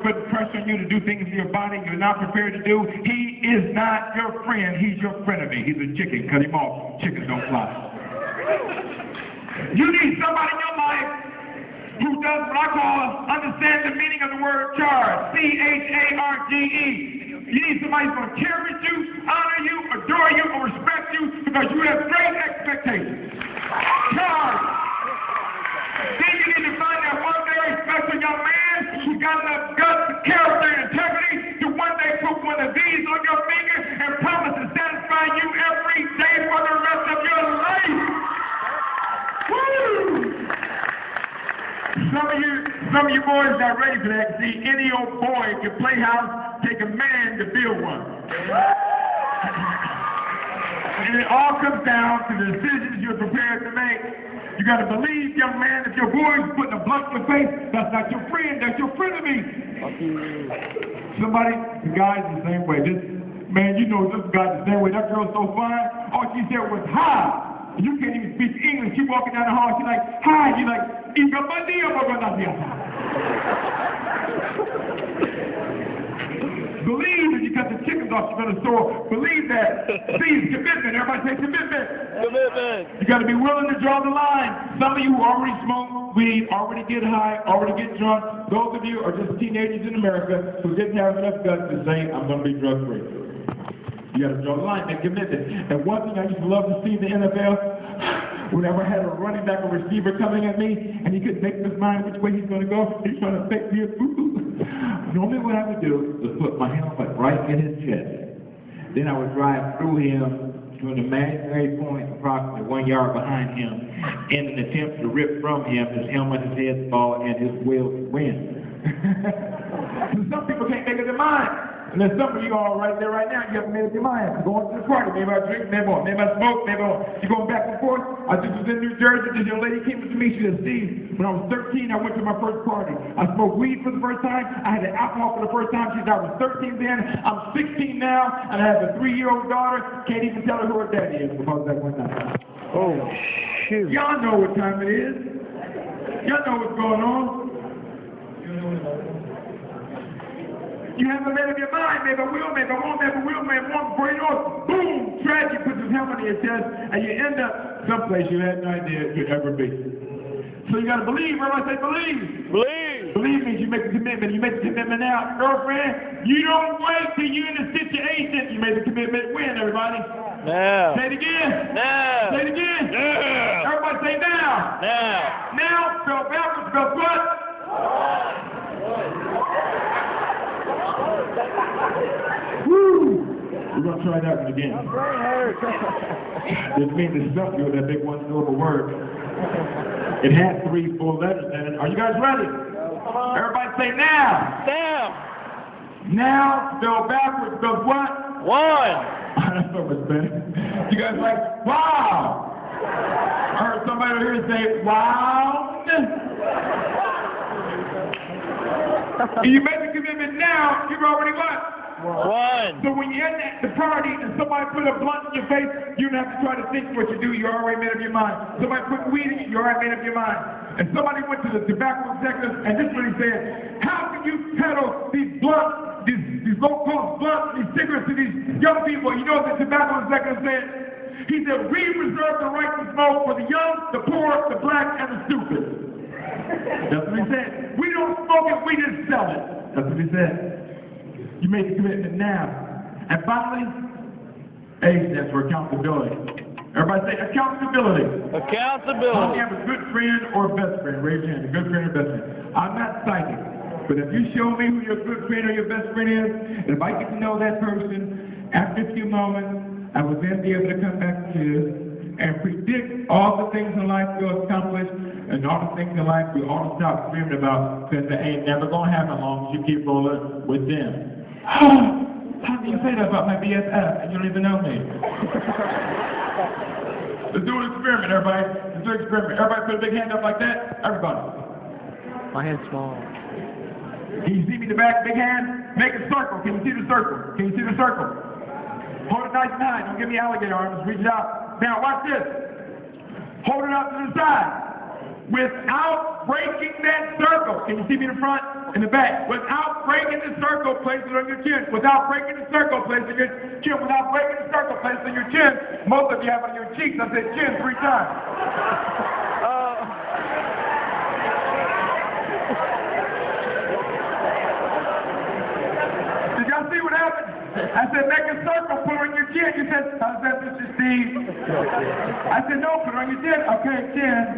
putting pressure on you to do things in your body you're not prepared to do. He is not your friend. He's your frenemy. He's a chicken. Cut him off. Chickens don't fly. You need somebody in your life who does what I call understand the meaning of the word charge. C-H-A-R-G-E. You need somebody who's going to cherish you, honor you, adore you, or respect you because you have great expectations. Charge. Then you need to find that one very special young man who's got enough guts, character, and integrity to one day put one of these on your finger and promise to satisfy you every day for the rest of your life. Woo! Some of you boys not ready for that. See, any old boy can play house, take a man to build one. And it all comes down to the decisions you're prepared to make. You got to believe, young man, if your boy's putting a blunt in your face, that's not your friend, that's your frenemy. Somebody, the guy's the same way. This man, you know this guy's the same way. That girl's so fine. All she said was hi. You can't even speak English. She walking down the hall, she's like, hi. You're like, believe that you cut the chickens off your store. Believe that. See, commitment. Everybody say commitment. Commitment. You got to be willing to draw the line. Some of you who already smoke weed, already get high, already get drunk. Those of you are just teenagers in America who didn't have enough guts to say, I'm going to be drug free. You got to draw the line and commitment. And one thing I used to love to see in the NFL, whenever I had a running back or receiver coming at me, and he couldn't make up his mind which way he's going to go, he's trying to fake me a boo-boo. Normally what I would do is put my hand right in his chest. Then I would drive through him to an imaginary point approximately 1 yard behind him in an attempt to rip from him his helmet, his headball, and his wheels win. Some people can't make up their mind. And there's some of you all right there right now, you haven't made up your mind. I'm going to the party, maybe I drink, maybe I smoke, maybe you're going back and forth. I just was in New Jersey, this young lady came up to me, she said, Steve, when I was 13, I went to my first party. I smoked weed for the first time, I had alcohol for the first time. She said, I was 13 then, I'm 16 now, and I have a 3-year-old daughter, can't even tell her who her daddy is because that one night. Oh, shoot. Y'all know what time it is. Y'all know what's going on. You haven't made up your mind, maybe I will, maybe I won't, maybe I will, maybe I won't, before you know it, boom, tragic, puts his helmet in your chest, and you end up someplace you had no idea you'd ever be. So you got to believe, everybody say believe. Believe. Believe means you make a commitment, you make the commitment now. Girlfriend, you don't wait till you're in a situation, you made the commitment, when, everybody? Now. Say it again. Now. Say it again. Now. Everybody say now. Now. Now, spell backwards, spell what? Woo! We're going to try that one again. This means it's stuck you with that big one-syllable word. It had 3 full letters in it. Are you guys ready? Everybody say now. Now. Now, spell backwards, spell what? One. That's so much better. You guys like, wow! I heard somebody over here say, wow! And you make the commitment now, you've already what? One. So when you're at the party and somebody put a blunt in your face, you don't have to try to think what you do, you already made up your mind. Somebody put weed in you, you already made up your mind. And somebody went to the tobacco executive and this is what he said, how can you peddle these blunts, these low-cost blunts, these cigarettes to these young people? You know what the tobacco executive said? He said, we reserve the right to smoke for the young, the poor, the black, and the stupid. That's what he said. We don't smoke it, we just sell it. That's what he said. You made the commitment now. And finally, A stands for accountability. Everybody say accountability. Accountability. How do you have a good friend or a best friend? Raise your hand, a good friend or best friend. I'm not psychic, but if you show me who your good friend or your best friend is, and if I get to know that person, after a few moments, I will then be able to come back to you and predict all the things in life we'll accomplish and all the things in life we ought to stop screaming about because they ain't never going to happen as long as you keep rolling with them. How can you say that about my BFF and you don't even know me? Let's do an experiment, everybody. Let's do an experiment. Everybody put a big hand up like that. Everybody. My hand's small. Can you see me in the back? Big hand. Make a circle. Can you see the circle? Can you see the circle? Hold it nice and high. Don't give me alligator arms. Reach it out. Now watch this. Hold it out to the side. without breaking that circle. Can you see me in the front? In the back. Without breaking the circle, place it on your chin. Without breaking the circle, place it on your chin. Without breaking the circle, place it on your chin. Most of you have it on your cheeks. I said chin 3 times. Did y'all see what happened? I said, make a circle, put it on your chin. You said, how's that, Mr. Steve? I said, no, put it on your chin. Okay, chin,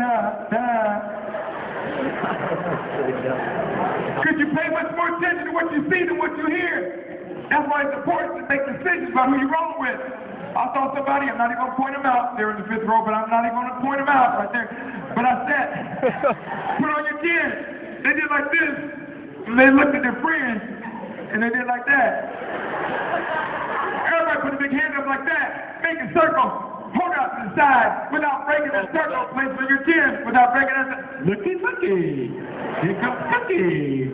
Because you pay much more attention to what you see than what you hear. That's why it's important to make decisions about who you're rolling with. I saw somebody, I'm not even going to point them out. They're in the 5th row, but I'm not even going to point them out right there. But I said, put it on your chin. They did like this. And they looked at their friends, and they did like that. Everybody put a big hand up like that. Make a circle. Hold out to the side without breaking the circle. Place on your chin without breaking it. Looky. Here comes Cookie.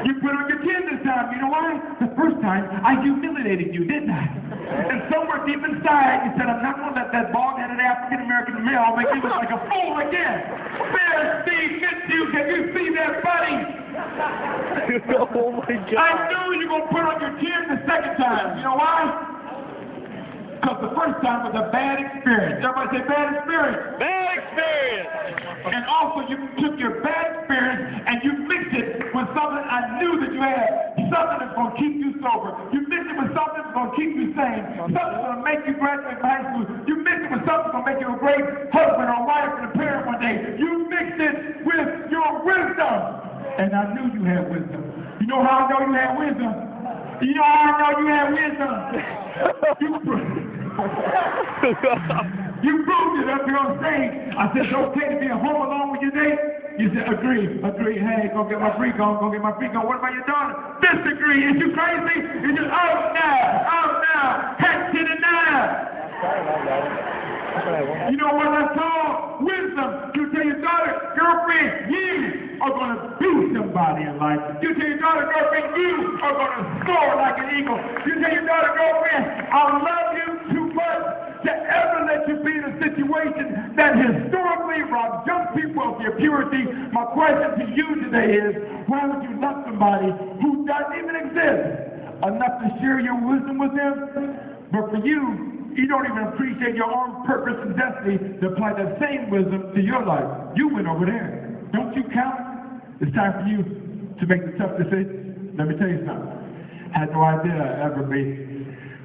You put it on your chin this time. You know why? The first time I humiliated you, didn't I? And somewhere deep inside, you said, I'm not going to let that bald-headed African-American male make you look like a fool again. There's Steve Fitzugh. Can you see that, buddy? Oh my God. I knew you were going to put it on your chin the second time. You know why? Because the first time was a bad experience. Everybody say bad experience. Bad experience. And also you took your bad experience and you mixed it with something I knew that you had. Something that's going to keep you sober. You mixed it with something that's going to keep you sane. Something that's going to make you graduate from high school. You mixed it with something that's going to make you a great husband or wife and a parent one day. You mixed it with your wisdom. And I knew you had wisdom. You know how I know you had wisdom? You know how I know you had wisdom? You proved it up here on stage. I said, it's okay to be at home alone with your date? You said, agree. Hey, go get my freak on. What about your daughter? Disagree. Is you crazy? You just, oh, now. Heck to the nine. You know what that's called? Wisdom. You tell your daughter, girlfriend, you are going to be somebody in life. You tell your daughter, girlfriend, you are going to soar like an eagle. You tell your daughter, girlfriend, I love you too much to ever let you be in a situation that historically robs young people of their purity. My question to you today is, why would you love somebody who doesn't even exist enough to share your wisdom with them? But for you, you don't even appreciate your own purpose and destiny to apply that same wisdom to your life. You went over there. Don't you count? It's time for you to make the tough decisions. Let me tell you something. I had no idea I'd ever be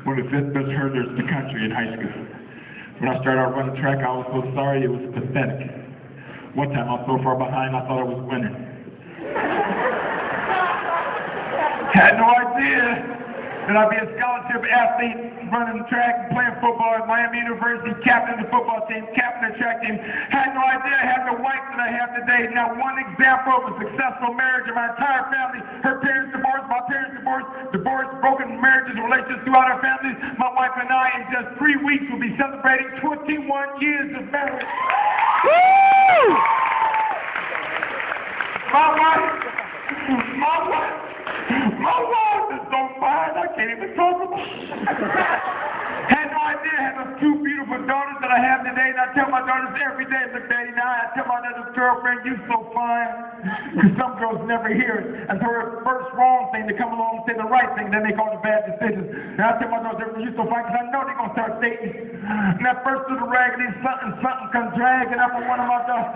one of the 5th best hurdlers in the country in high school. When I started out running track, I was so sorry, it was pathetic. One time I was so far behind, I thought I was winning. Had no idea that I'd be a scholarship athlete, running track and playing football at Miami University, captain the football team, captain the track team. Had no idea I had the wife that I have today. Now, one example of a successful marriage in my entire family. Her parents divorced, my parents divorced, broken marriages and relationships throughout our families. My wife and I, in just 3 weeks, will be celebrating 21 years of marriage. Woo! My wife is so fine, I can't even talk about it. Had no idea I had those 2 beautiful daughters that I have today, and I tell my daughters every day, look, Daddy, now I tell my other girlfriend, you so fine. Because some girls never hear it. And so her first wrong thing to come along and say the right thing, then they call it bad decisions. And I tell my daughters, you so fine, because I know they're going to start dating. And that first little raggedy something comes dragging up on one of my daughters.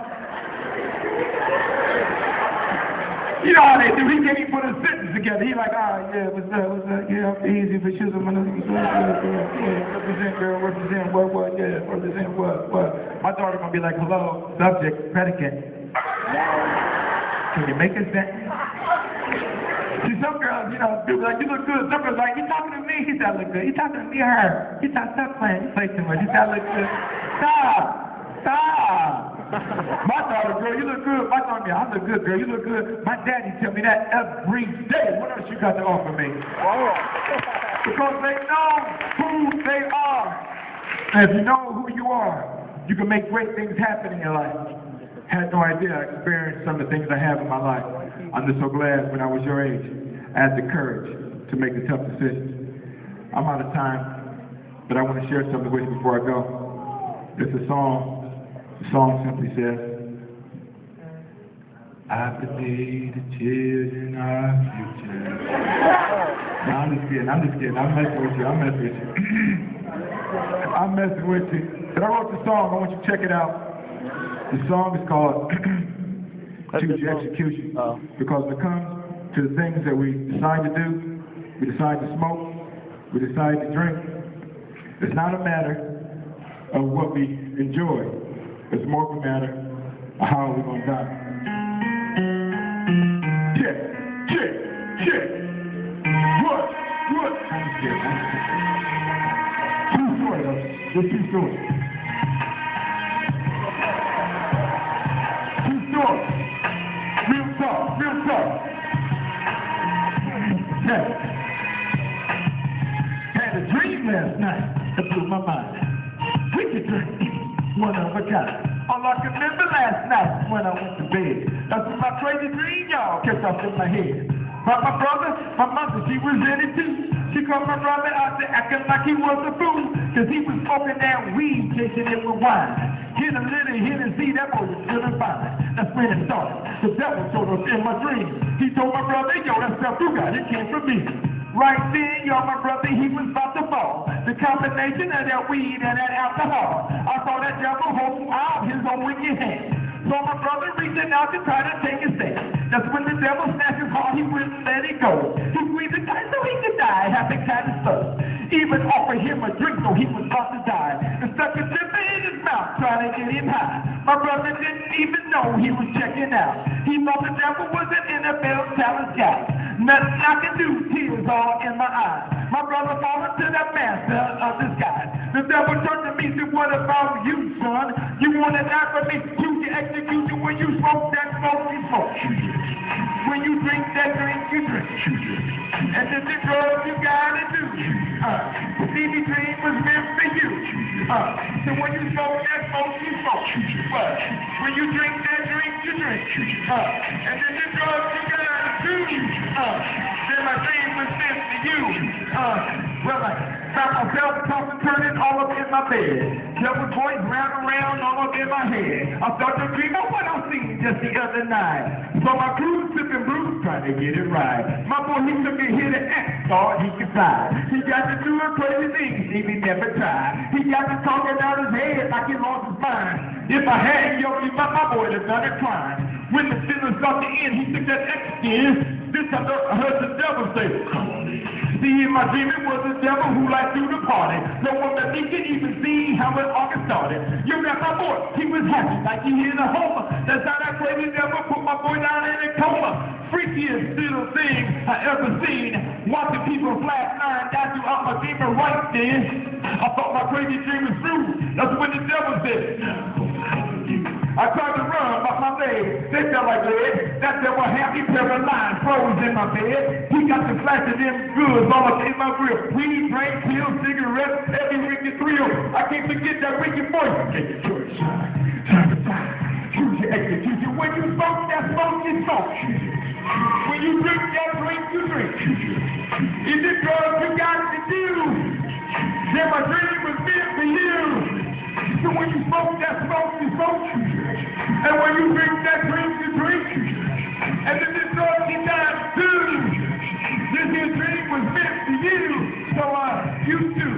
You know how they do. He can't even put a sentence together. He like, yeah, what's up? Yeah, easy for sure. Represent, girl, represent, what, yeah, represent, what. My daughter gonna be like, hello, subject, predicate. Can you make a sentence? See, some girls, you know, people like, you look good. Some girls like, you talking to me? He said, I look good. You talking to me or her? He said, stop playing. You play too much. He said, I look good. Stop. My daughter, girl, you look good. My daughter, I look good, girl. You look good. My daddy tell me that every day. What else you got to offer me? Because they know who they are. And if you know who you are, you can make great things happen in your life. Had no idea I experienced some of the things I have in my life. I'm just so glad when I was your age, I had the courage to make the tough decisions. I'm out of time, but I want to share something with you before I go. It's a song. The song simply says, I protect the children of future. No, I'm just kidding. I'm messing with you. I'm messing with you. But I wrote the song. I want you to check it out. The song is called Choose Your Execution. Because when it comes to the things that we decide to do, we decide to smoke, we decide to drink, it's not a matter of what we enjoy. It's more of a matter of how we're going to die. Check. What? I'm scared. True story, though. Just true story. True story. Real talk. Yeah. Had a dream last night that blew my mind. Wicked dream, one of a kind. All I can remember last night when I went to bed. That's when my crazy dream, y'all, kept up in my head. But my brother, my mother, she was in it too. She called my brother out there acting like he was a fool. Cause he was smoking that weed, chasing it with wine. Hit a little, hit and see that boy was feeling fine. That's when it started. The devil showed up in my dream. He told my brother, yo, that stuff you got, it came from me. Right then, y'all, my brother, he was about to fall. The combination of that weed and that alcohol. I saw that devil holding out his own wicked hand. So my brother reaching out to try to take his stand. That's when the devil snatched his heart, he wouldn't let it go. He squeezed it tight so he could die, having kind of stuff. Even offered him a drink so he was about to die. And stuck a zipper in his mouth, trying to get him high. My brother didn't even know he was checking out. He thought the devil was an NFL talent guy. Nothing I can do, tears all in my eyes. My brother falling to the master of disguise. The devil turned to me and said, what about you, son? You want to die for me? Choose your execution. When you smoke that smoke, you smoke. When you drink that drink, you drink. And this is drugs you gotta do. Stevie Dream was meant for you. So when you smoke that smoke, you smoke. But when you drink that drink, you drink. And this is drugs you gotta do. Then my dream was meant for you. Well, I found myself tossing, turning all up in my bed. Devil voice round around all up in my head. I started to dream of what I seen just the other night. So my crew sipping blues, trying to get it right. My boy, he took a hit and act, thought he could fly. He got to do a crazy thing, he never tried. He got to talking out his head like he lost his mind. If I hadn't yoked him up, my boy would have done it crime. When the feelings started to end, he took that X skin. This time I heard the devil say, come on in. See, in my dream it was the devil who like threw the party. No one that he could even see how it all got started. You got my boy, he was happy like he hit a homer. That's how that crazy devil put my boy down in a coma. Freakiest little thing I ever seen. Watching people flash nine down through out my demon right then. I thought my crazy dream was true. That's when the devil said, I tried to run, but my legs, they felt like lead. That devil happy paralyzed, froze in my bed. He got the flash of them goods all up in my grill. Weed, drink, pills, cigarettes, every wicked thrill. I can't forget that wicked voice. Take your choice, time to die. Choose your execution. When you smoke, that smoke, you smoke. When you drink, that drink, you drink. Is it drugs you got to do? Then my dream was meant for you. So when you smoke that smoke, you smoke. And when you drink that drink, you drink. And then this drug you died too. This here dream was meant for you. So you do.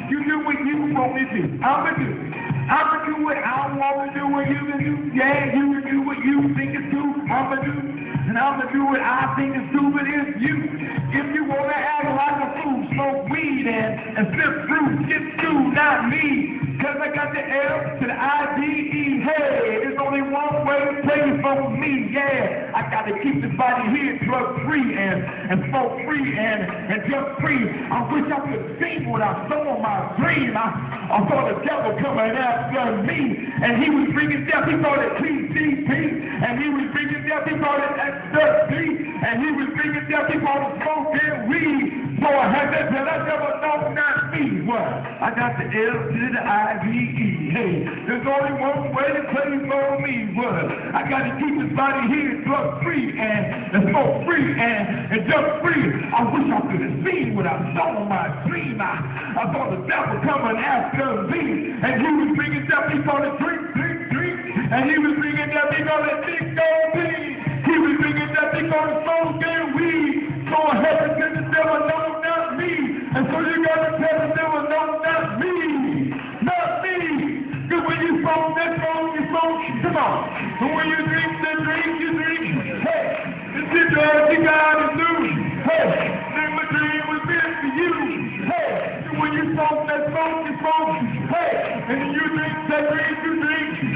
You do what you want to do. I'ma do what I want to do. What you can do. Yeah, you can do what you think is cool. I'ma do. And I'ma do what I think is cool. But if you wanna act like a fool, smoke weed and sip fruit, get through, not me. Cause I got the L to the I-D-E, hey, there's only one way to play for me, yeah. I gotta keep this body here drug free and smoke free and drug free. I wish I could sing what I saw in my dream. I saw the devil coming after me, and he was bringing death, he called it PCP, and he was bringing death, he called it ecstasy, and he was bringing death, he called it smoking weed. So I had that till that devil know not me. What? I got the L to the I-V-E. Hey, there's only one way to play for me. What? I got to keep this body here drug free and smoke free and drug free. I wish I could have seen what I saw in my dream. I saw the devil coming after me, and he was bringing death. He called it drink. And he was bringing death. He called it big gold beans. We was thinking that they gonna smoke and weed. So heaven to the devil, no, not me. And so you gotta tell the devil, no, not me. Not me. Because when you smoke that smoke, you smoke. Come on. And when you drink that drink, you drink. Hey, it's the drugs you gotta do. Hey, then my dream was meant for you. Hey, and when you smoke that smoke, you smoke. Hey, and then you drink that drink, you drink.